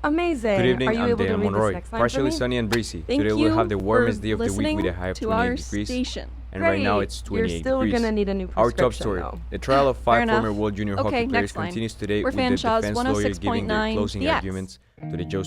Amazing. Good evening, Are you I'm able to Dan read Monroy. this next line for Partially me? sunny and breezy. Thank Today you we'll have the warmest for day of the week with a listening high of to our 28 degrees. station. And right now Great. it's You're 28 still degrees. gonna need a new Our top prescription, story. though. The trial of Fair five former enough. World Junior Okay, Hockey players next line. continues today We're with the Fanshaw's defense lawyer giving their 106.9 closing The X. arguments to the judge.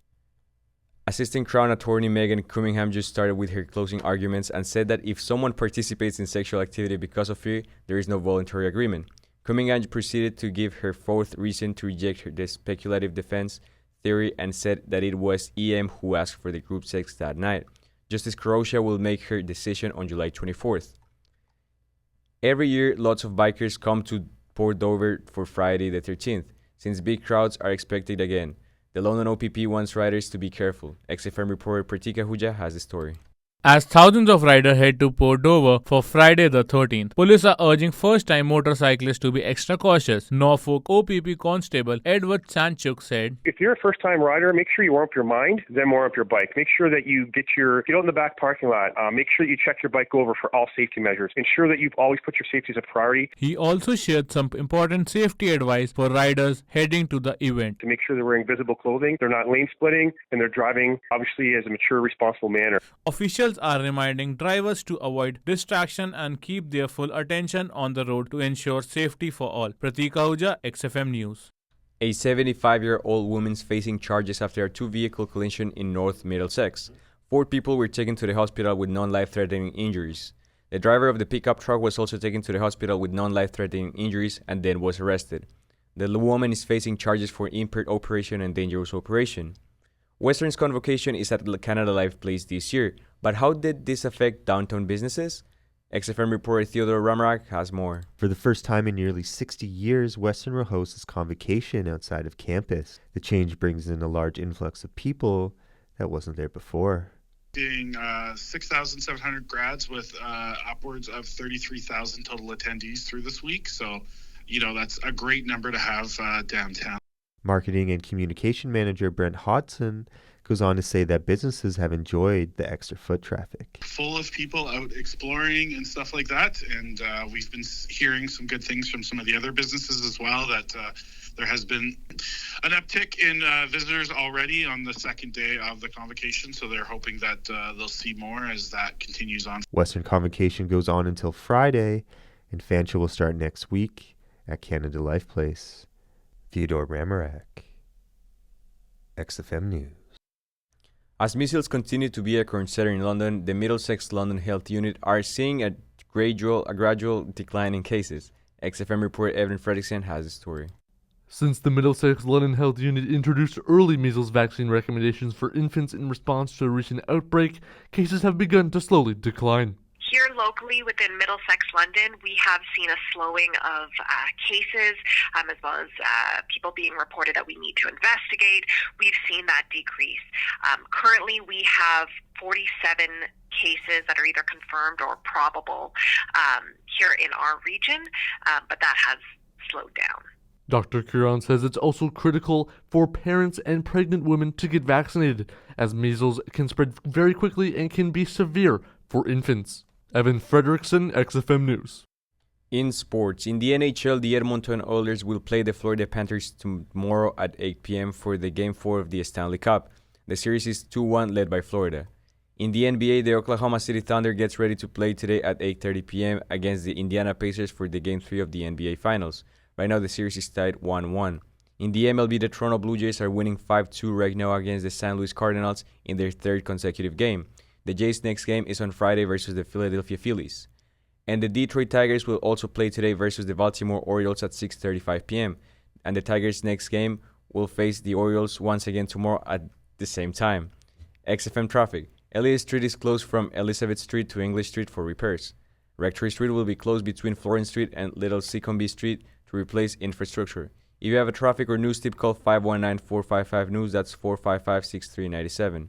Assistant Crown Attorney Megan Cunningham just started with her closing arguments and said that if someone participates in sexual activity because of fear, there is no voluntary agreement. Cunningham proceeded to give her fourth reason to reject the speculative defense theory and said that it was EM who asked for the group sex that night. Justice Carosia will make her decision on July 24th. Every year, lots of bikers come to Port Dover for Friday the 13th, since big crowds are expected again. The London OPP wants riders to be careful. XFM reporter Pratika Huja has the story. As thousands of riders head to Port Dover for Friday the 13th, police are urging first-time motorcyclists to be extra cautious. Norfolk OPP Constable Edward Sanchuk said, If you're a first-time rider, make sure you warm up your mind, then warm up your bike. Make sure that you get out in the back parking lot. Make sure that you check your bike over for all safety measures. Ensure that you've always put your safety as a priority. He also shared some important safety advice for riders heading to the event. To make sure they're wearing visible clothing, they're not lane splitting, and they're driving, obviously, as a mature, responsible manner. Officials are reminding drivers to avoid distraction and keep their full attention on the road to ensure safety for all. Pratika Ahuja, XFM News. A 75-year-old woman is facing charges after a two-vehicle collision in North Middlesex. 4 people were taken to the hospital with non-life-threatening injuries. The driver of the pickup truck was also taken to the hospital with non-life-threatening injuries and then was arrested. The woman is facing charges for impaired operation and dangerous operation. Western's convocation is at Canada Life Place this year, but how did this affect downtown businesses? XFM reporter Theodore Ramrak has more. For the first time in nearly 60 years, Western will host its convocation outside of campus. The change brings in a large influx of people that wasn't there before. Seeing 6,700 grads with upwards of 33,000 total attendees through this week. So, that's a great number to have downtown. Marketing and communication manager Brent Hodson goes on to say that businesses have enjoyed the extra foot traffic. Full of people out exploring and stuff like that. And we've been hearing some good things from some of the other businesses as well, that there has been an uptick in visitors already on the second day of the convocation. So they're hoping that they'll see more as that continues on. Western Convocation goes on until Friday, and Fanshawe will start next week at Canada Life Place. Theodore Ramarak, XFM News. As measles continue to be a concern in London, the Middlesex London Health Unit are seeing a gradual decline in cases. XFM reporter Evan Fredrickson has the story. Since the Middlesex London Health Unit introduced early measles vaccine recommendations for infants in response to a recent outbreak, cases have begun to slowly decline. Here locally within Middlesex London, we have seen a slowing of cases, as well as people being reported that we need to investigate. We've seen that decrease. Currently, we have 47 cases that are either confirmed or probable here in our region, but that has slowed down. Dr. Curon says it's also critical for parents and pregnant women to get vaccinated, as measles can spread very quickly and can be severe for infants. Evan Fredrickson, XFM News. In sports, in the NHL, the Edmonton Oilers will play the Florida Panthers tomorrow at 8 p.m. for the Game 4 of the Stanley Cup. The series is 2-1 led by Florida. In the NBA, the Oklahoma City Thunder gets ready to play today at 8:30 p.m. against the Indiana Pacers for the Game 3 of the NBA Finals. Right now, the series is tied 1-1. In the MLB, the Toronto Blue Jays are winning 5-2 right now against the St. Louis Cardinals in their third consecutive game. The Jays' next game is on Friday versus the Philadelphia Phillies. And the Detroit Tigers will also play today versus the Baltimore Orioles at 6:35 p.m. And the Tigers' next game will face the Orioles once again tomorrow at the same time. XFM traffic. Elliott Street is closed from Elizabeth Street to English Street for repairs. Rectory Street will be closed between Florence Street and Little Seacombe Street to replace infrastructure. If you have a traffic or news tip, call 519-455-NEWS. That's 455-6397.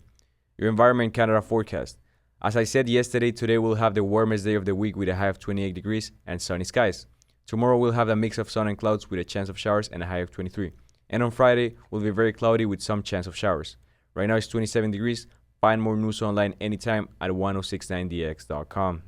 Your Environment Canada forecast. As I said yesterday, today we'll have the warmest day of the week with a high of 28 degrees and sunny skies. Tomorrow we'll have a mix of sun and clouds with a chance of showers and a high of 23. And on Friday, will be very cloudy with some chance of showers. Right now it's 27 degrees. Find more news online anytime at 1069dx.com.